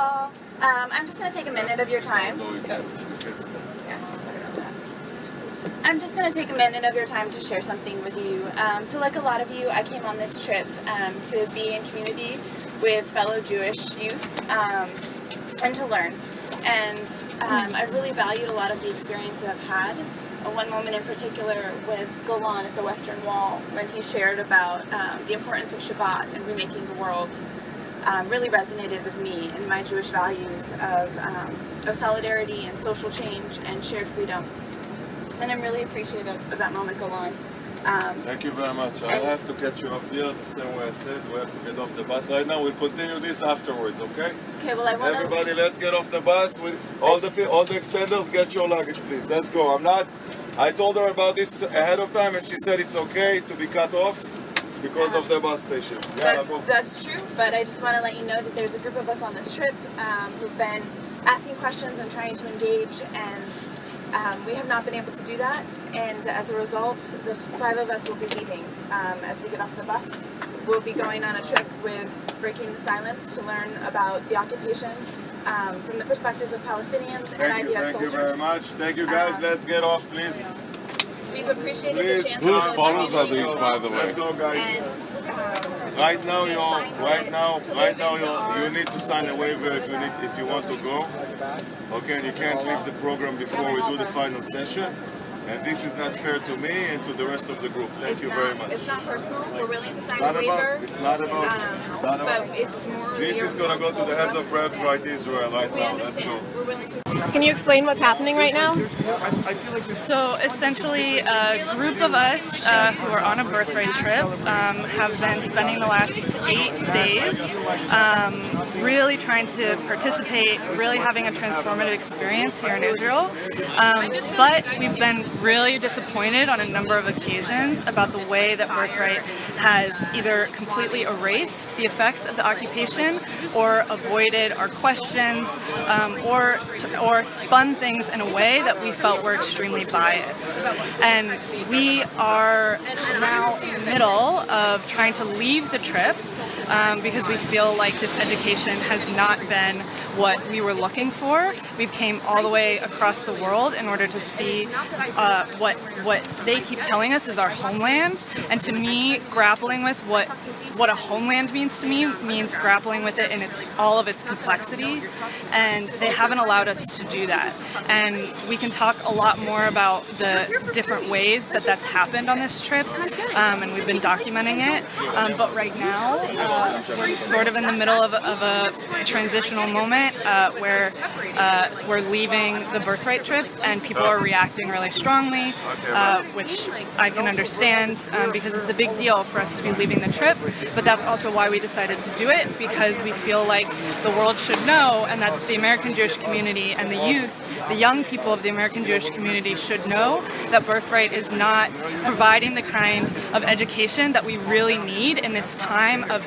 all, I'm just going to take a minute of your time. I'm just going to take a minute of your time to share something with you. So like a lot of you, I came on this trip to be in community with fellow Jewish youth and to learn. And I've really valued a lot of the experience that I've had. One moment in particular with Golan at the Western Wall, when he shared about the importance of Shabbat and remaking the world, really resonated with me and my Jewish values of solidarity and social change and shared freedom. And I'm really appreciative of that moment, Golan. Thank you very much. I have to catch you off here, the same way I said. We have to get off the bus right now. We'll continue this afterwards, okay? Okay, well I want to... Everybody, let's get off the bus. All the extenders, get your luggage, please. Let's go. I told her about this ahead of time, and she said it's okay to be cut off because of the bus station. That's true, but I just want to let you know that there's a group of us on this trip who've been asking questions and trying to engage, and we have not been able to do that, and as a result, the 5 of us will be leaving as we get off the bus. We'll be going on a trip with Breaking the Silence to learn about the occupation from the perspectives of Palestinians and IDF soldiers. Thank you very much. Thank you guys. Let's get off, please. We've appreciated the chance. Whose photos are these, by the way? Let's go, guys. Right now, you need to sign a waiver if you want to go. Okay, and you can't leave the program before we do the final session. And this is not fair to me and to the rest of the group. Thank you very much. It's not personal. We're willing to sign a waiver. It's not about. But it's more. This is going to go to the heads of Birthright Israel right now. Let's go. We're willing to. Can you explain what's happening right now? So essentially, a group of us who are on a Birthright trip have been spending the last 8 days really trying to participate, really having a transformative experience here in Israel. But we've been really disappointed on a number of occasions about the way that Birthright has either completely erased the effects of the occupation or avoided our questions or spun things in a way that we felt were extremely biased. And we are now in the middle of trying to leave the trip because we feel like this education has not been what we were looking for. We've came all the way across the world in order to see what they keep telling us is our homeland. And to me, grappling with what a homeland means to me means grappling with it in all of its complexity. And they haven't allowed us to do that. And we can talk a lot more about the different ways that that's happened on this trip, and we've been documenting it. But right now, we're sort of in the middle of a transitional moment where we're leaving the Birthright trip, and people are reacting really strongly, which I can understand because it's a big deal for us to be leaving the trip. But that's also why we decided to do it, because we feel like the world should know, and that the American Jewish community and the youth, the young people of the American Jewish community should know that Birthright is not providing the kind of education that we really need in this time of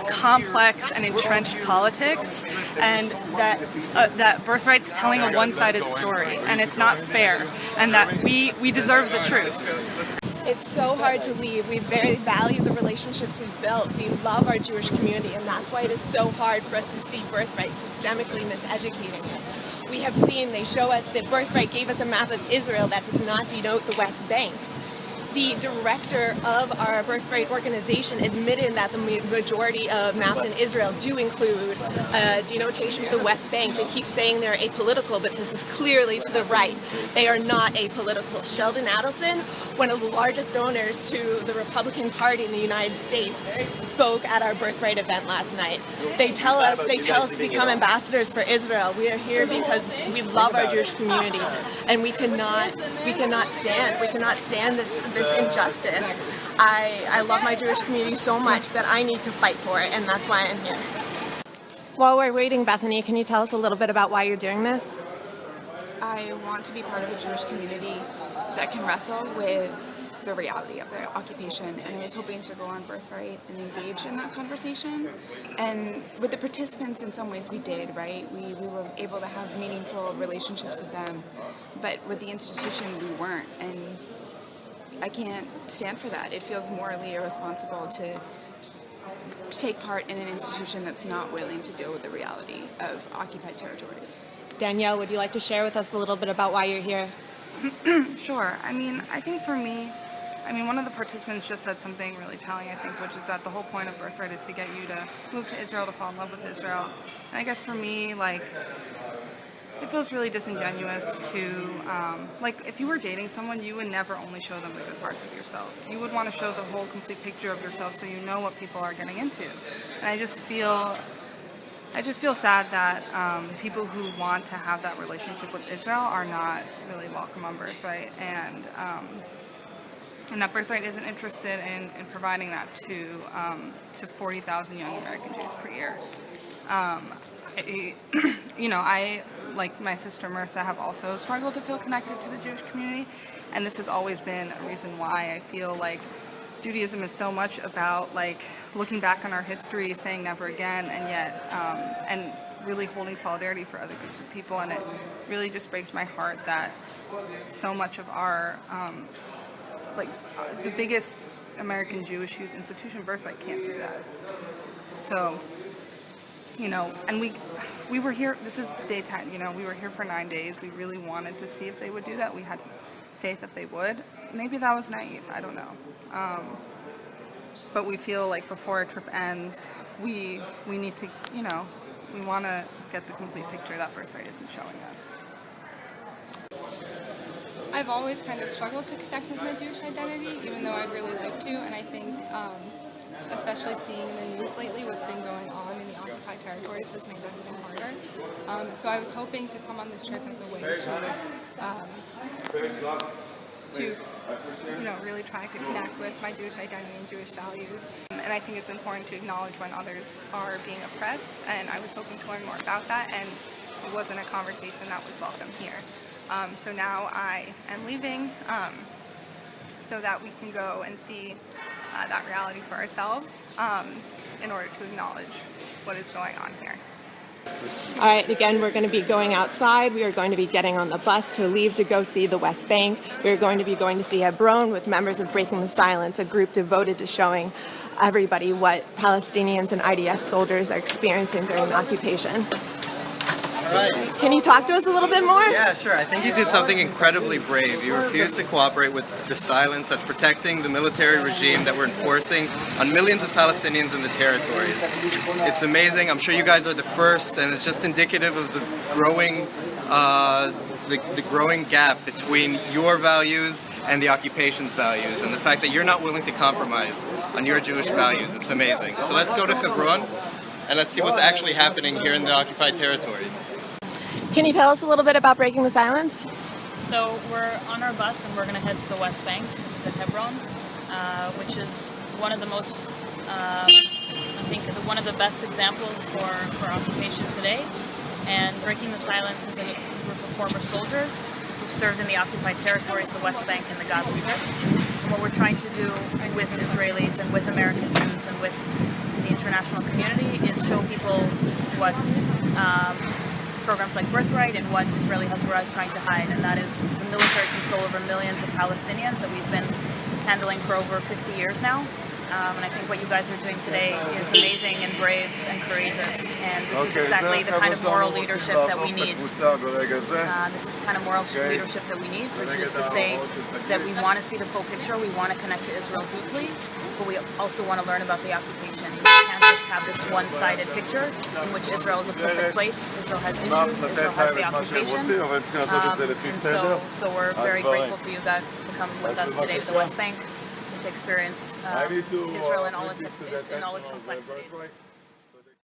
complex and entrenched politics, and that Birthright's telling a one-sided story, and it's not fair, and that we deserve the truth. It's so hard to leave. We very value the relationships we've built. We love our Jewish community, and that's why it is so hard for us to see Birthright systemically miseducating it. We have seen, they show us that Birthright gave us a map of Israel that does not denote the West Bank. The director of our Birthright organization admitted that the majority of maps in Israel do include denotation of the West Bank. They keep saying they're apolitical, but this is clearly to the right. They are not apolitical. Sheldon Adelson, one of the largest donors to the Republican Party in the United States, spoke at our Birthright event last night. They tell us to become ambassadors for Israel. We are here because we love our Jewish community, and we cannot stand this injustice. I love my Jewish community so much that I need to fight for it, and that's why I'm here. While we're waiting, Bethany, can you tell us a little bit about why you're doing this? I want to be part of a Jewish community that can wrestle with the reality of the occupation, and I was hoping to go on Birthright and engage in that conversation. And with the participants, in some ways we did, right? We were able to have meaningful relationships with them, but with the institution we weren't, and I can't stand for that. It feels morally irresponsible to take part in an institution that's not willing to deal with the reality of occupied territories. Danielle, would you like to share with us a little bit about why you're here? Sure. I think for me, one of the participants just said something really telling, I think, which is that the whole point of Birthright is to get you to move to Israel, to fall in love with Israel. And I guess for me, it feels really disingenuous to, if you were dating someone, you would never only show them the good parts of yourself. You would want to show the whole complete picture of yourself so you know what people are getting into. And I just feel sad that people who want to have that relationship with Israel are not really welcome on Birthright, and that Birthright isn't interested in providing that to 40,000 young American Jews per year. I, like my sister Marissa, have also struggled to feel connected to the Jewish community, and this has always been a reason why I feel like Judaism is so much about looking back on our history, saying never again, and yet and really holding solidarity for other groups of people. And it really just breaks my heart that so much of our the biggest American Jewish youth institution, Birthright, can't do that. So, and we were here, this is day 10, we were here for 9 days. We really wanted to see if they would do that. We had faith that they would. Maybe that was naive, I don't know. But we feel like before our trip ends, we need to, we want to get the complete picture that Birthright isn't showing us. I've always kind of struggled to connect with my Jewish identity, even though I'd really like to, and I think especially seeing in the news lately what's been going on in the occupied territories has made that even harder. So I was hoping to come on this trip as a way to really try to connect with my Jewish identity and Jewish values. And I think it's important to acknowledge when others are being oppressed, and I was hoping to learn more about that, and it wasn't a conversation that was welcome here. So now I am leaving so that we can go and see that reality for ourselves in order to acknowledge what is going on here. All right, again, we're going to be going outside. We are going to be getting on the bus to leave to go see the West Bank. We're going to be going to see Hebron with members of Breaking the Silence, a group devoted to showing everybody what Palestinians and IDF soldiers are experiencing during the occupation. All right. Can you talk to us a little bit more? Yeah, sure. I think you did something incredibly brave. You refused to cooperate with the silence that's protecting the military regime that we're enforcing on millions of Palestinians in the territories. It's amazing. I'm sure you guys are the first, and it's just indicative of the growing the growing gap between your values and the occupation's values, and the fact that you're not willing to compromise on your Jewish values. It's amazing. So let's go to Hebron and let's see what's actually happening here in the occupied territories. Can you tell us a little bit about Breaking the Silence? So we're on our bus and we're going to head to the West Bank, to Hebron, which is one of the most, one of the best examples for occupation today. And Breaking the Silence is a group of former soldiers who've served in the occupied territories, the West Bank and the Gaza Strip. And what we're trying to do with Israelis and with American Jews and with the international community is show people what programs like Birthright and what Israeli Hezbollah is trying to hide, and that is the military control over millions of Palestinians that we've been handling for over 50 years now. And I think what you guys are doing today is amazing and brave and courageous, and this is exactly the kind of moral leadership that we need. This is the kind of moral leadership that we need for Jews to say that we want to see the full picture, we want to connect to Israel deeply, but we also want to learn about the occupation. We can't just have this one-sided picture in which Israel is a perfect place. Israel has issues, Israel has the occupation, and so we're very grateful for you guys to come with us today to the West Bank and to experience Israel in all its complexities.